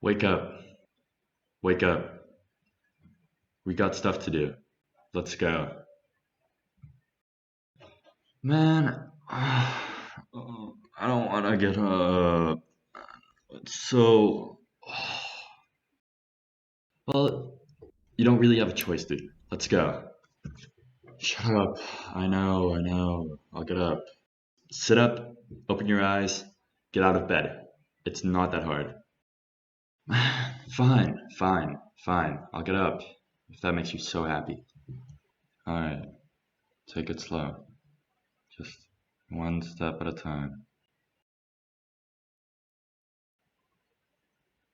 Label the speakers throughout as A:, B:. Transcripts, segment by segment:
A: Wake up. Wake up. We got stuff to do. Let's go. Man, I don't want to get up. So, well, you don't really have a choice, dude. Let's go. Shut up. I know. I'll get up. Sit up, open your eyes, get out of bed. It's not that hard. Fine. I'll get up. If that makes you so happy. Alright, take it slow. Just one step at a time.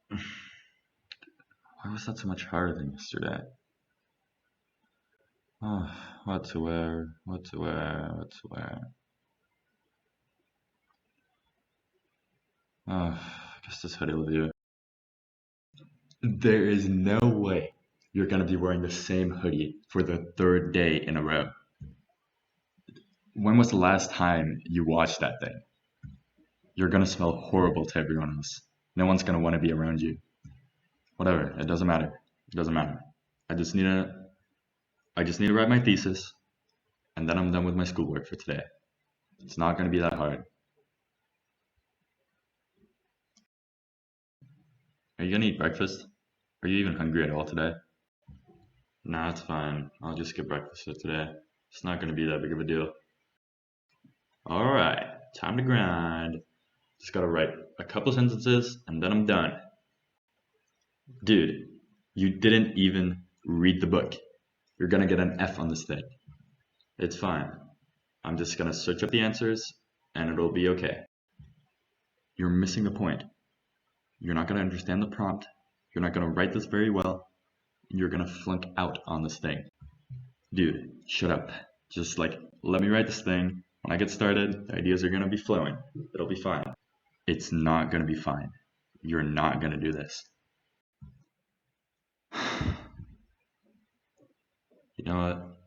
A: Why was that so much harder than yesterday? Oh, what to wear. Oh, I guess this hoodie will do. There is no way you're gonna be wearing the same hoodie for the third day in a row. When was the last time you washed that thing? You're gonna smell horrible to everyone else. No one's gonna want to be around you. Whatever, it doesn't matter. It doesn't matter. I just need to I just need to write my thesis, and then I'm done with my schoolwork for today. It's not gonna be that hard. Are you gonna eat breakfast? Are you even hungry at all today? Nah, it's fine. I'll just skip breakfast for today. It's not gonna be that big of a deal. Alright, time to grind. Just gotta write a couple sentences and then I'm done. Dude, you didn't even read the book. You're gonna get an F on this thing. It's fine. I'm just gonna search up the answers and it'll be okay. You're missing the point. You're not gonna understand the prompt. You're not gonna write this very well. You're gonna flunk out on this thing. Dude, shut up. Just let me write this thing. When I get started, the ideas are gonna be flowing. It'll be fine. It's not gonna be fine. You're not gonna do this. You know what?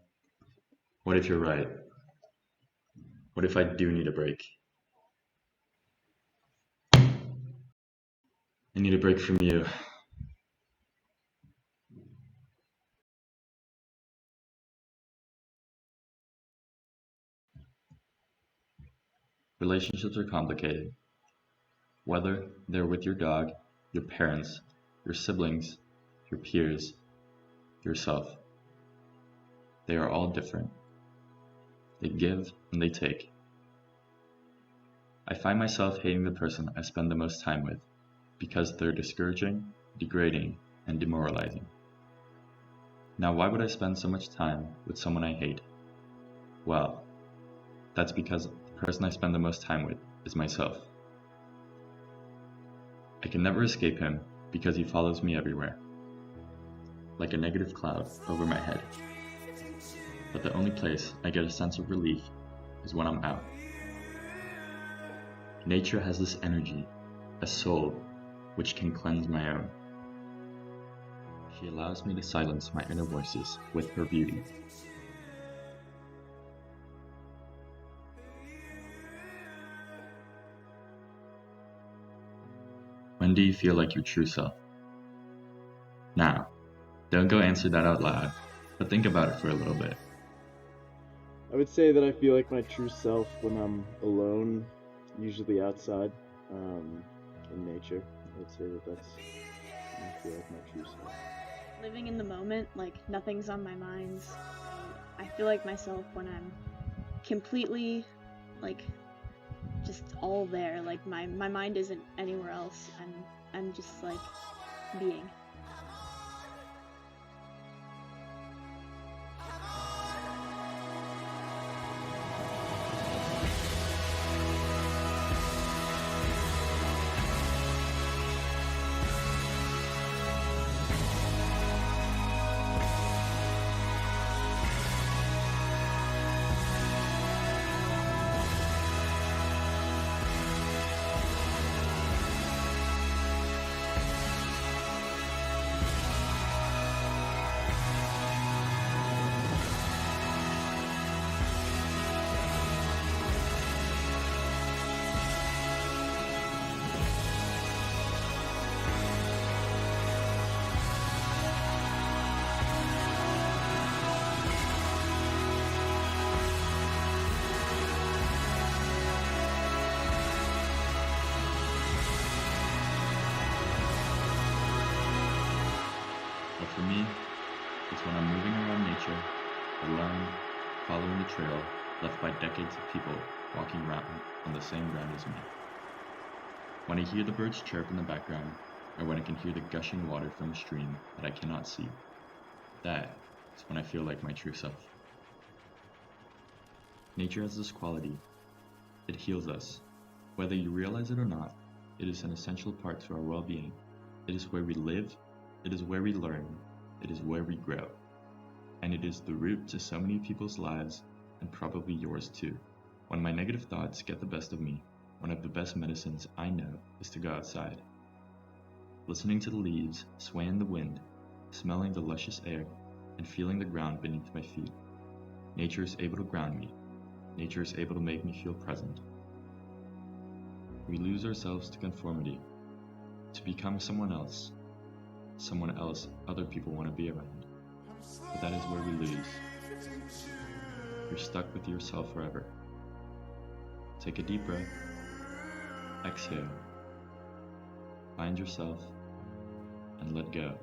A: What if you're right? What if I do need a break? I need a break from you. Relationships are complicated. Whether they're with your dog, your parents, your siblings, your peers, yourself, they are all different. They give and they take. I find myself hating the person I spend the most time with because they're discouraging, degrading, and demoralizing. Now, why would I spend so much time with someone I hate? Well, that's because the person I spend the most time with is myself. I can never escape him because he follows me everywhere, like a negative cloud over my head. But the only place I get a sense of relief is when I'm out. Nature has this energy, a soul, which can cleanse my own. She allows me to silence my inner voices with her beauty. When do you feel like your true self? Now, don't go answer that out loud, but think about it for a little bit.
B: I would say that I feel like my true self when I'm alone, usually outside, in nature. I would say that that's when I feel like my true self.
C: Living in the moment, like nothing's on my mind. I feel like myself when I'm completely, like, just all there. Like my mind isn't anywhere else. I'm just like being.
A: For me, it's when I'm moving around nature, alone, following the trail left by decades of people walking around on the same ground as me. When I hear the birds chirp in the background, or when I can hear the gushing water from a stream that I cannot see, that is when I feel like my true self. Nature has this quality. It heals us. Whether you realize it or not, it is an essential part to our well-being. It is where we live, it is where we learn, it is where we grow. And it is the root to so many people's lives, and probably yours too. When my negative thoughts get the best of me, one of the best medicines I know is to go outside. Listening to the leaves sway in the wind, smelling the luscious air, and feeling the ground beneath my feet. Nature is able to ground me. Nature is able to make me feel present. We lose ourselves to conformity, to become someone else other people want to be around. But that is where we lose. You're stuck with yourself forever. Take a deep breath, exhale, find yourself, and let go.